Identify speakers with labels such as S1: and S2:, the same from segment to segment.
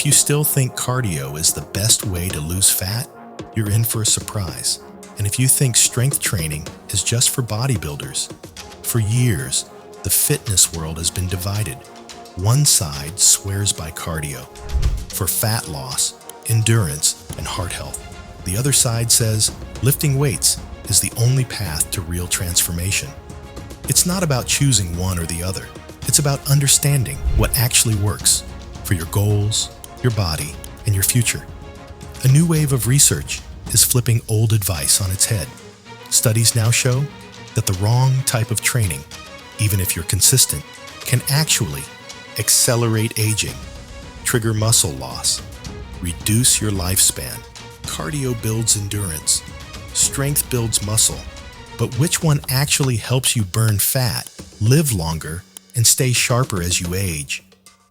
S1: If you still think cardio is the best way to lose fat, you're in for a surprise. And if you think strength training is just for bodybuilders, for years, the fitness world has been divided. One side swears by cardio for fat loss, endurance, and heart health. The other side says lifting weights is the only path to real transformation. It's not about choosing one or the other. It's about understanding what actually works for your goals, your body, and your future. A new wave of research is flipping old advice on its head. Studies now show that the wrong type of training, even if you're consistent, can actually accelerate aging, trigger muscle loss, reduce your lifespan. Cardio builds endurance, strength builds muscle, but which one actually helps you burn fat, live longer, and stay sharper as you age?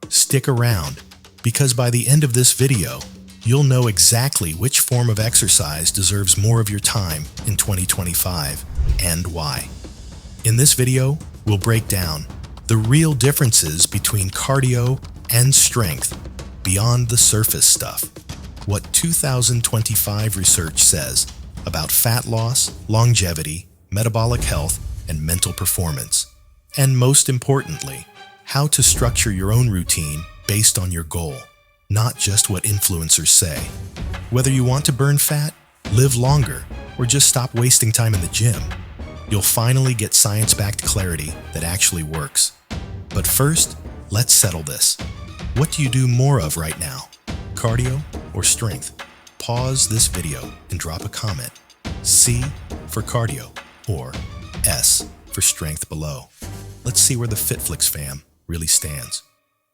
S1: Stick around, because by the end of this video, you'll know exactly which form of exercise deserves more of your time in 2025 and why. In this video, we'll break down the real differences between cardio and strength beyond the surface stuff, what 2025 research says about fat loss, longevity, metabolic health, and mental performance, and most importantly, how to structure your own routine based on your goal, not just what influencers say. Whether you want to burn fat, live longer, or just stop wasting time in the gym, you'll finally get science-backed clarity that actually works. But first, let's settle this. What do you do more of right now? Cardio or strength? Pause this video and drop a comment. C for cardio or S for strength below. Let's see where the FitFlicks fam really stands.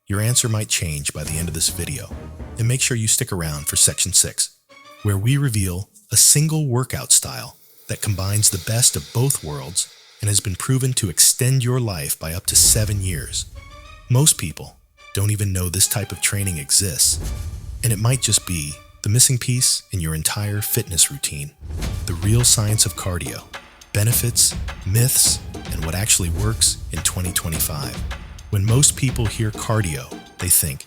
S1: Your answer might change by the end of this video, and make sure you stick around for section 6, where we reveal a single workout style that combines the best of both worlds and has been proven to extend your life by up to 7 years. Most people don't even know this type of training exists, and it might just be the missing piece in your entire fitness routine. The real science of cardio, benefits, myths, and what actually works in 2025. When most people hear cardio, they think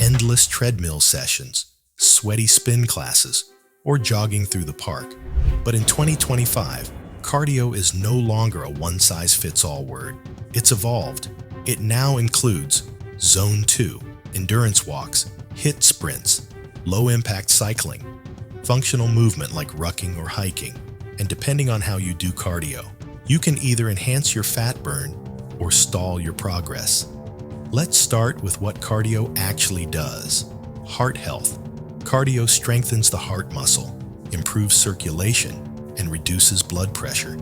S1: endless treadmill sessions, sweaty spin classes, or jogging through the park. But in 2025, cardio is no longer a one-size-fits-all word. It's evolved. It now includes Zone 2, endurance walks, HIIT sprints, low-impact cycling, functional movement like rucking or hiking, and depending on how you do cardio, you can either enhance your fat burn or stall your progress. Let's start with what cardio actually does. Heart health. Cardio strengthens the heart muscle, improves circulation, and reduces blood pressure.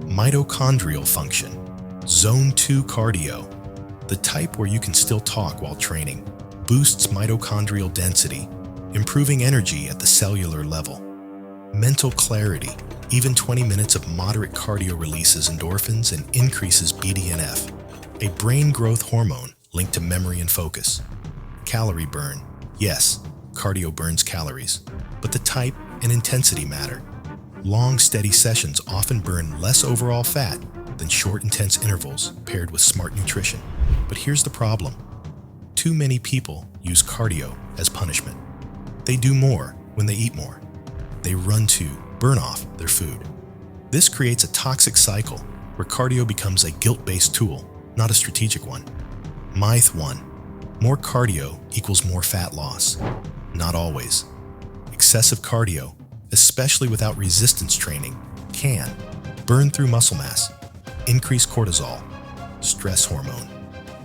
S1: Mitochondrial function. Zone 2 cardio, the type where you can still talk while training, boosts mitochondrial density, improving energy at the cellular level. Mental clarity. Even 20 minutes of moderate cardio releases endorphins and increases BDNF, a brain growth hormone linked to memory and focus. Calorie burn. Yes, cardio burns calories, but the type and intensity matter. Long, steady sessions often burn less overall fat than short, intense intervals paired with smart nutrition. But here's the problem. Too many people use cardio as punishment. They do more when they eat more. They run to burn off their food. This creates a toxic cycle where cardio becomes a guilt-based tool, not a strategic one. Myth 1. More cardio equals more fat loss. Not always. Excessive cardio, especially without resistance training, can burn through muscle mass, increase cortisol, stress hormone,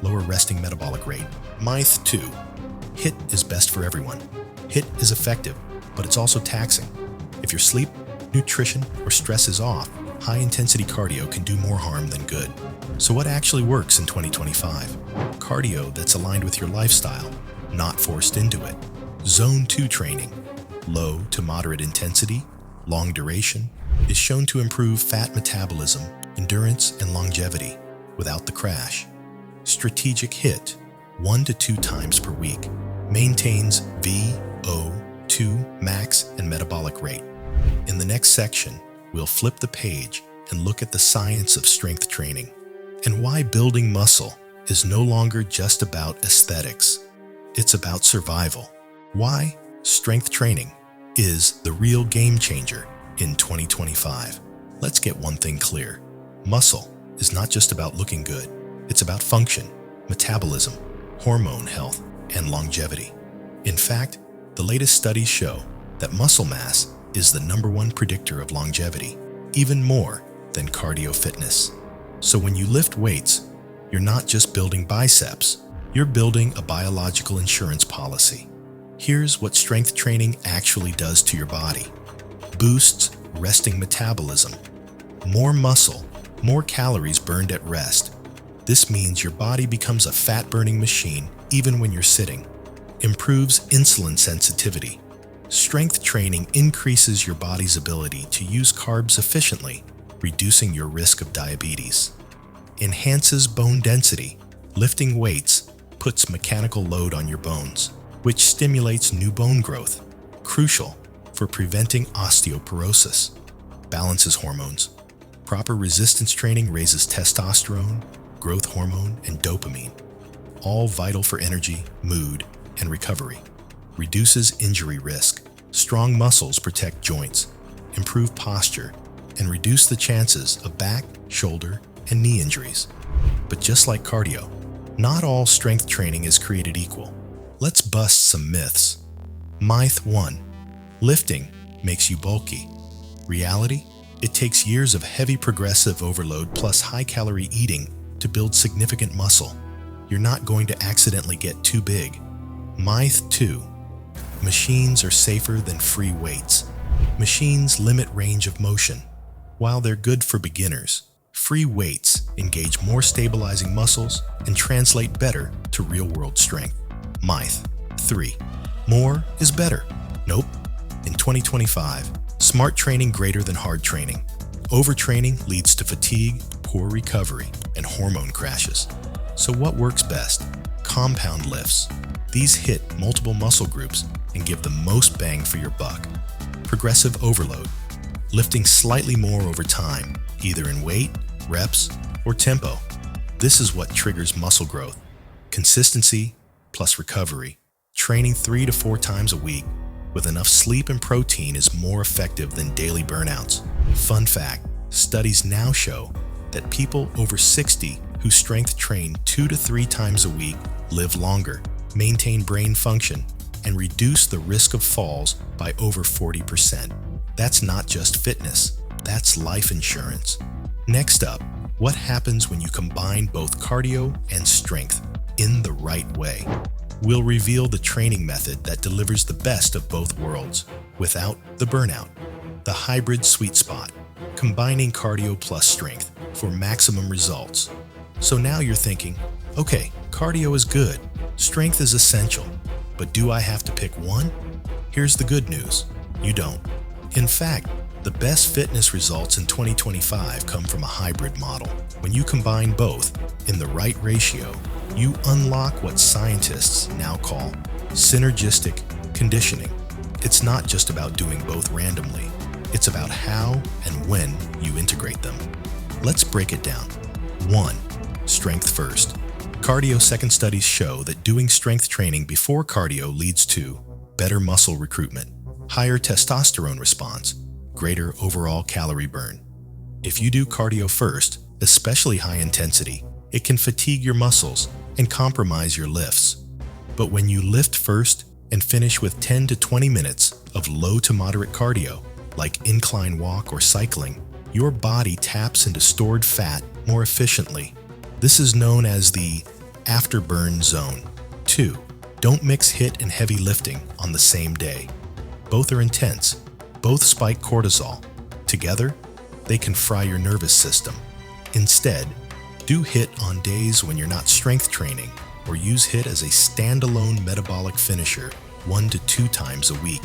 S1: lower resting metabolic rate. Myth 2. HIIT is best for everyone. HIIT is effective, but it's also taxing. If your sleep, nutrition, or stress is off, high-intensity cardio can do more harm than good. So what actually works in 2025? Cardio that's aligned with your lifestyle, not forced into it. Zone 2 training, low to moderate intensity, long duration, is shown to improve fat metabolism, endurance, and longevity without the crash. Strategic HIIT, 1 to 2 times per week, maintains VO2 max and metabolic rate. In the next section, we'll flip the page and look at the science of strength training and why building muscle is no longer just about aesthetics. It's about survival, Why strength training is the real game changer in 2025. Let's get one thing clear. Muscle is not just about looking good. It's about function, metabolism, hormone health, and longevity. In fact, the latest studies show that muscle mass is the #1 predictor of longevity, even more than cardio fitness. So when you lift weights, you're not just building biceps, you're building a biological insurance policy. Here's what strength training actually does to your body. Boosts resting metabolism. More muscle, more calories burned at rest. This means your body becomes a fat-burning machine even when you're sitting. Improves insulin sensitivity. Strength training increases your body's ability to use carbs efficiently, reducing your risk of diabetes. Enhances bone density. Lifting weights puts mechanical load on your bones, which stimulates new bone growth, crucial for preventing osteoporosis. Balances hormones. Proper resistance training raises testosterone, growth hormone, and dopamine, all vital for energy, mood, and recovery. Reduces injury risk. Strong muscles protect joints, improve posture, and reduce the chances of back, shoulder, and knee injuries. But just like cardio, not all strength training is created equal. Let's bust some myths. Myth 1. Lifting makes you bulky. Reality? It takes years of heavy progressive overload plus high-calorie eating to build significant muscle. You're not going to accidentally get too big. Myth 2. Machines are safer than free weights. Machines limit range of motion. While they're good for beginners, free weights engage more stabilizing muscles and translate better to real-world strength. Myth 3. More is better. Nope. In 2025, smart training greater than hard training. Overtraining leads to fatigue, poor recovery, and hormone crashes. So what works best? Compound lifts. These hit multiple muscle groups and give the most bang for your buck. Progressive overload. Lifting slightly more over time, either in weight, reps, or tempo. This is what triggers muscle growth. Consistency plus recovery. Training 3 to 4 times a week with enough sleep and protein is more effective than daily burnouts. Fun fact, studies now show that people over 60 who strength train 2 to 3 times a week live longer, maintain brain function, and reduce the risk of falls by over 40%. That's not just fitness, that's life insurance. Next up, what happens when you combine both cardio and strength in the right way? We'll reveal the training method that delivers the best of both worlds without the burnout. The hybrid sweet spot, combining cardio plus strength for maximum results. So now you're thinking, okay, cardio is good, strength is essential, but do I have to pick one? Here's the good news, you don't. In fact, the best fitness results in 2025 come from a hybrid model. When you combine both in the right ratio, you unlock what scientists now call synergistic conditioning. It's not just about doing both randomly. It's about how and when you integrate them. Let's break it down. 1. Strength first. Cardio second studies show that doing strength training before cardio leads to better muscle recruitment, higher testosterone response, greater overall calorie burn. If you do cardio first, especially high intensity, it can fatigue your muscles and compromise your lifts. But when you lift first and finish with 10 to 20 minutes of low to moderate cardio, like incline walk or cycling, your body taps into stored fat more efficiently. This is known as the afterburn zone. 2. Don't mix HIIT and heavy lifting on the same day. Both are intense. Both spike cortisol. Together, they can fry your nervous system. Instead, do HIIT on days when you're not strength training, or use HIIT as a standalone metabolic finisher 1 to 2 times a week.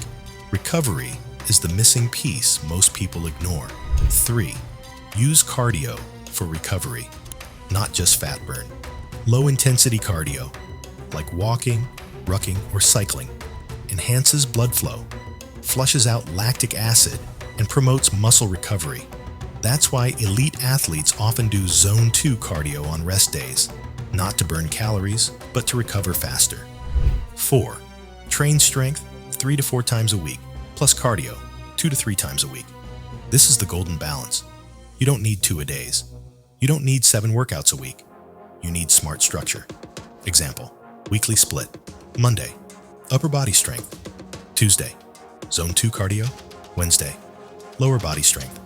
S1: Recovery is the missing piece most people ignore. 3. Use cardio for recovery, not just fat burn. Low-intensity cardio, like walking, rucking, or cycling, enhances blood flow, flushes out lactic acid, and promotes muscle recovery. That's why elite athletes often do Zone 2 cardio on rest days, not to burn calories, but to recover faster. 4. Train strength 3 to 4 times a week, plus cardio 2 to 3 times a week. This is the golden balance. You don't need 2-a-days. You don't need 7 workouts a week. You need smart structure. Example, weekly split. Monday, upper body strength. Tuesday, zone 2 cardio. Wednesday, lower body strength.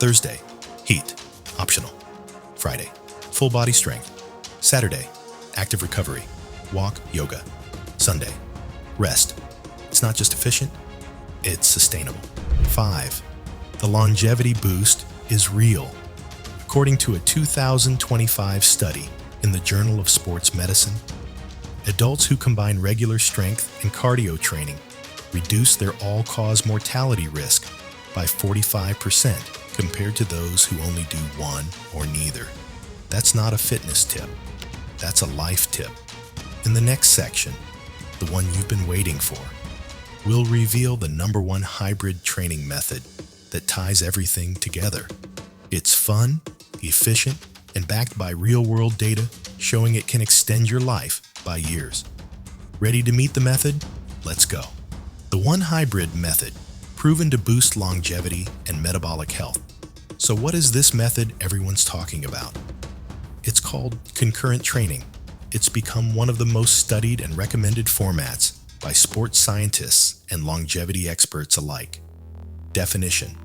S1: Thursday, heat, optional. Friday, full body strength. Saturday, active recovery, walk, yoga. Sunday, rest. It's not just efficient, it's sustainable. 5. The longevity boost is real. According to a 2025 study in the Journal of Sports Medicine, adults who combine regular strength and cardio training reduce their all-cause mortality risk by 45% compared to those who only do one or neither. That's not a fitness tip. That's a life tip. In the next section, the one you've been waiting for, we'll reveal the #1 hybrid training method that ties everything together. It's fun, efficient, and backed by real-world data showing it can extend your life by years. Ready to meet the method? Let's go. The One Hybrid method, proven to boost longevity and metabolic health. So what is this method everyone's talking about? It's called concurrent training. It's become one of the most studied and recommended formats by sports scientists and longevity experts alike. Definition: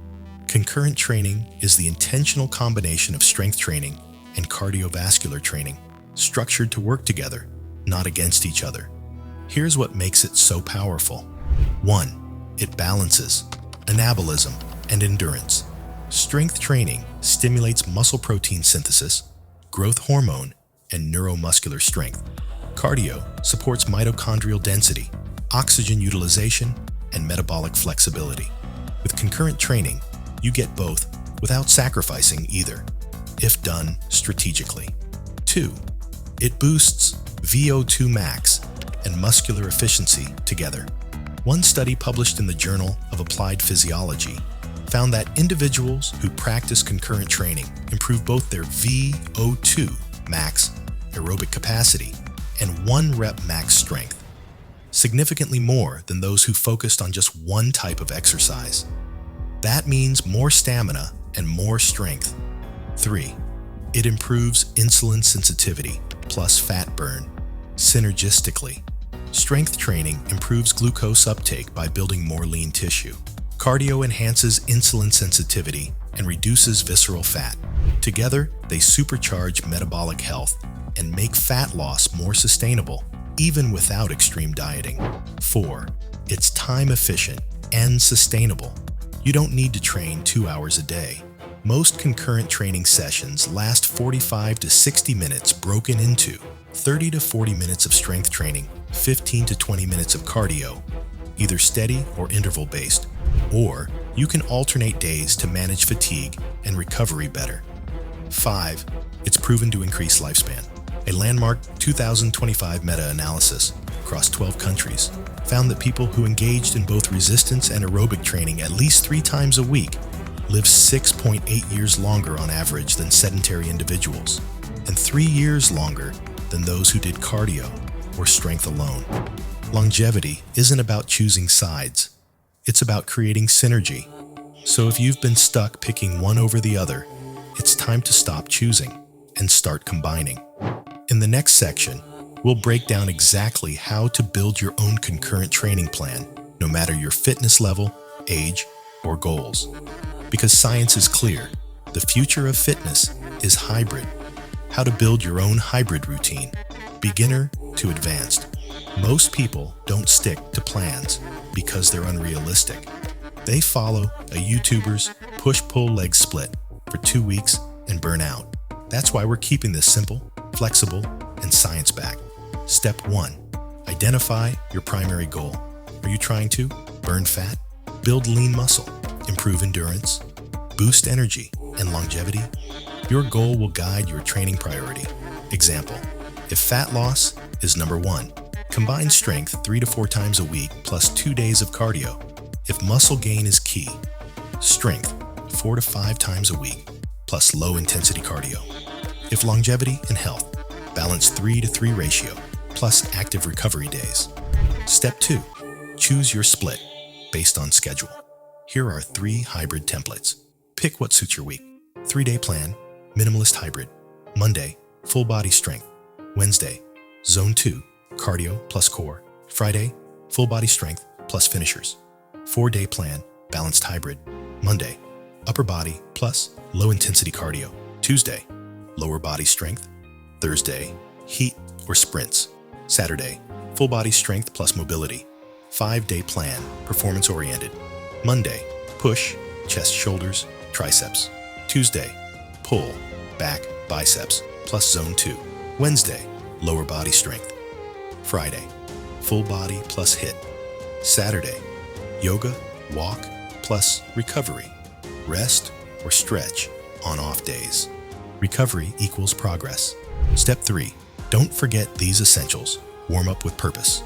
S1: concurrent training is the intentional combination of strength training and cardiovascular training, structured to work together, not against each other. Here's what makes it so powerful. 1. It balances anabolism and endurance. Strength training stimulates muscle protein synthesis, growth hormone, and neuromuscular strength. Cardio supports mitochondrial density, oxygen utilization, and metabolic flexibility. With concurrent training, you get both without sacrificing either, if done strategically. 2. It boosts VO2 max and muscular efficiency together. One study published in the Journal of Applied Physiology found that individuals who practice concurrent training improve both their VO2 max aerobic capacity and 1 rep max strength, significantly more than those who focused on just one type of exercise. That means more stamina and more strength. 3. It improves insulin sensitivity plus fat burn synergistically. Strength training improves glucose uptake by building more lean tissue. Cardio enhances insulin sensitivity and reduces visceral fat. Together, they supercharge metabolic health and make fat loss more sustainable, even without extreme dieting. 4. It's time efficient and sustainable. You don't need to train 2 hours a day. Most concurrent training sessions last 45 to 60 minutes broken into 30 to 40 minutes of strength training, 15 to 20 minutes of cardio, either steady or interval-based, or you can alternate days to manage fatigue and recovery better. 5. It's proven to increase lifespan. A landmark 2025 meta-analysis across 12 countries found that people who engaged in both resistance and aerobic training at least 3 times a week lived 6.8 years longer on average than sedentary individuals, and 3 years longer than those who did cardio or strength alone. Longevity isn't about choosing sides. It's about creating synergy. So if you've been stuck picking one over the other, it's time to stop choosing and start combining. In the next section, we'll break down exactly how to build your own concurrent training plan, no matter your fitness level, age, or goals. Because science is clear, the future of fitness is hybrid. How to build your own hybrid routine, beginner to advanced. Most people don't stick to plans because they're unrealistic. They follow a YouTuber's push-pull leg split for 2 weeks and burn out. That's why we're keeping this simple, flexible, and science-backed. Step 1. Identify your primary goal. Are you trying to burn fat, build lean muscle, improve endurance, boost energy and longevity? Your goal will guide your training priority. Example, if fat loss is number 1, combine strength 3 to 4 times a week plus 2 days of cardio. If muscle gain is key, strength 4 to 5 times a week plus low-intensity cardio. If longevity and health, balance 3 to 3 ratio plus active recovery days. Step 2. Choose your split based on schedule. Here are 3 hybrid templates. Pick what suits your week. 3-day plan, minimalist hybrid. Monday, full body strength. Wednesday, zone 2, cardio plus core. Friday, full body strength plus finishers. 4-day plan, balanced hybrid. Monday, upper body plus low intensity cardio. Tuesday, lower body strength. Thursday, heat or sprints. Saturday, full body strength plus mobility. 5-day plan, performance oriented. Monday, push, chest, shoulders, triceps. Tuesday, pull, back, biceps, plus zone 2. Wednesday, lower body strength. Friday, full body plus HIIT. Saturday, yoga, walk, plus recovery. Rest or stretch on off days. Recovery equals progress. Step 3. Don't forget these essentials. Warm up with purpose.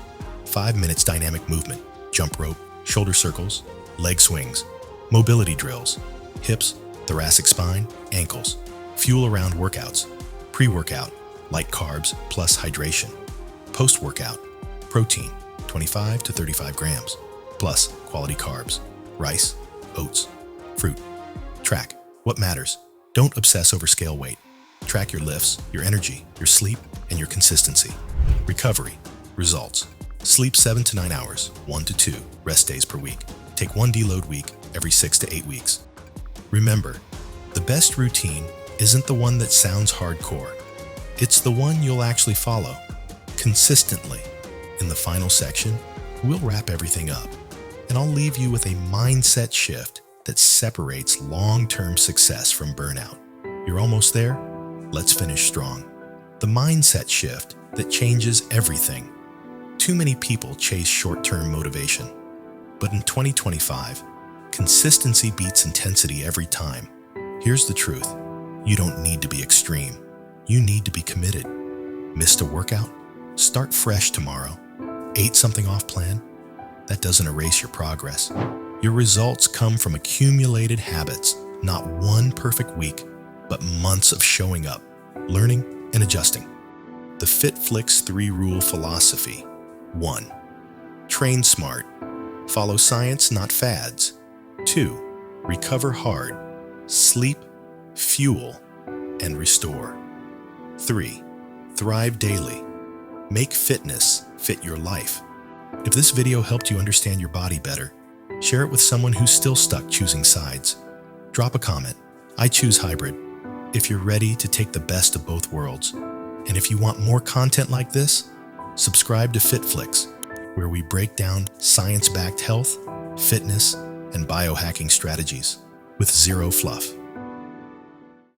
S1: 5 minutes dynamic movement. Jump rope, shoulder circles, leg swings, mobility drills, hips, thoracic spine, ankles. Fuel around workouts. Pre-workout, light carbs plus hydration. Post-workout, protein, 25 to 35 grams, plus quality carbs, rice, oats, fruit. Track what matters. Don't obsess over scale weight. Track your lifts, your energy, your sleep, and your consistency. Recovery. Results. Sleep 7 to 9 hours, 1 to 2 rest days per week. Take 1 deload week every 6 to 8 weeks. Remember, the best routine isn't the one that sounds hardcore. It's the one you'll actually follow consistently. In the final section, we'll wrap everything up, and I'll leave you with a mindset shift that separates long-term success from burnout. You're almost there? Let's finish strong. The mindset shift that changes everything. Too many people chase short-term motivation. But in 2025, consistency beats intensity every time. Here's the truth. You don't need to be extreme. You need to be committed. Missed a workout? Start fresh tomorrow. Ate something off plan? That doesn't erase your progress. Your results come from accumulated habits, not one perfect week, but months of showing up, learning, and adjusting. The FitFlicks 3-rule philosophy. 1. Train smart. Follow science, not fads. 2. Recover hard. Sleep, fuel, and restore. 3. Thrive daily. Make fitness fit your life. If this video helped you understand your body better, share it with someone who's still stuck choosing sides. Drop a comment. I choose hybrid. If you're ready to take the best of both worlds. And if you want more content like this, subscribe to FitFlicks, where we break down science-backed health, fitness, and biohacking strategies with zero fluff.